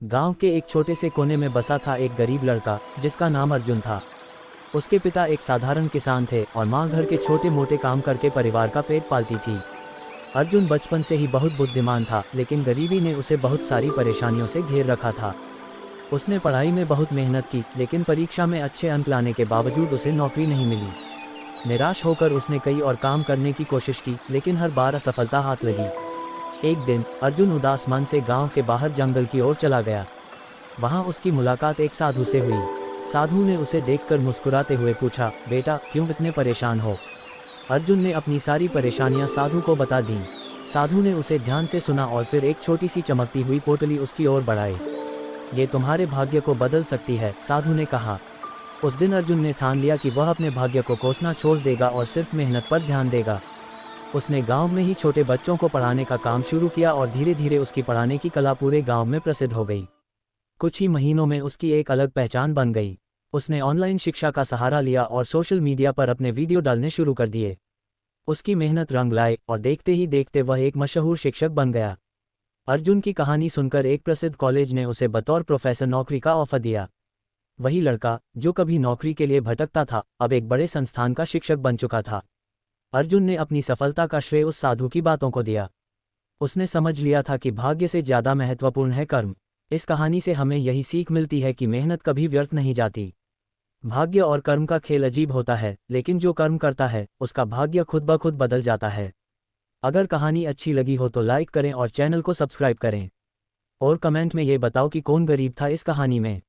गांव के एक छोटे से कोने में बसा था एक गरीब लड़का जिसका नाम अर्जुन था। उसके पिता एक साधारण किसान थे और माँ घर के छोटे मोटे काम करके परिवार का पेट पालती थी। अर्जुन बचपन से ही बहुत बुद्धिमान था, लेकिन गरीबी ने उसे बहुत सारी परेशानियों से घेर रखा था। उसने पढ़ाई में बहुत मेहनत की, लेकिन परीक्षा में अच्छे अंक लाने के बावजूद उसे नौकरी नहीं मिली। निराश होकर उसने कई और काम करने की कोशिश की, लेकिन हर बार असफलता हाथ लगी। एक दिन अर्जुन उदास मन से गांव के बाहर जंगल की ओर चला गया। वहां उसकी मुलाकात एक साधु से हुई। साधु ने उसे देखकर मुस्कुराते हुए पूछा, बेटा क्यों इतने परेशान हो? अर्जुन ने अपनी सारी परेशानियां साधु को बता दीं। साधु ने उसे ध्यान से सुना और फिर एक छोटी सी चमकती हुई पोटली उसकी ओर बढ़ाई। ये तुम्हारे भाग्य को बदल सकती है, साधु ने कहा। उस दिन अर्जुन ने ठान लिया कि वह अपने भाग्य को कोसना छोड़ देगा और सिर्फ मेहनत पर ध्यान देगा। उसने गांव में ही छोटे बच्चों को पढ़ाने का काम शुरू किया और धीरे धीरे उसकी पढ़ाने की कला पूरे गांव में प्रसिद्ध हो गई। कुछ ही महीनों में उसकी एक अलग पहचान बन गई। उसने ऑनलाइन शिक्षा का सहारा लिया और सोशल मीडिया पर अपने वीडियो डालने शुरू कर दिए। उसकी मेहनत रंग लाए और देखते ही देखते वह एक मशहूर शिक्षक बन गया। अर्जुन की कहानी सुनकर एक प्रसिद्ध कॉलेज ने उसे बतौर प्रोफेसर नौकरी का ऑफर दिया। वही लड़का जो कभी नौकरी के लिए भटकता था, अब एक बड़े संस्थान का शिक्षक बन चुका था। अर्जुन ने अपनी सफलता का श्रेय उस साधु की बातों को दिया। उसने समझ लिया था कि भाग्य से ज़्यादा महत्वपूर्ण है कर्म। इस कहानी से हमें यही सीख मिलती है कि मेहनत कभी व्यर्थ नहीं जाती। भाग्य और कर्म का खेल अजीब होता है, लेकिन जो कर्म करता है उसका भाग्य खुद ब खुद बदल जाता है। अगर कहानी अच्छी लगी हो तो लाइक करें और चैनल को सब्सक्राइब करें। और कमेंट में ये बताओ कि कौन गरीब था इस कहानी में।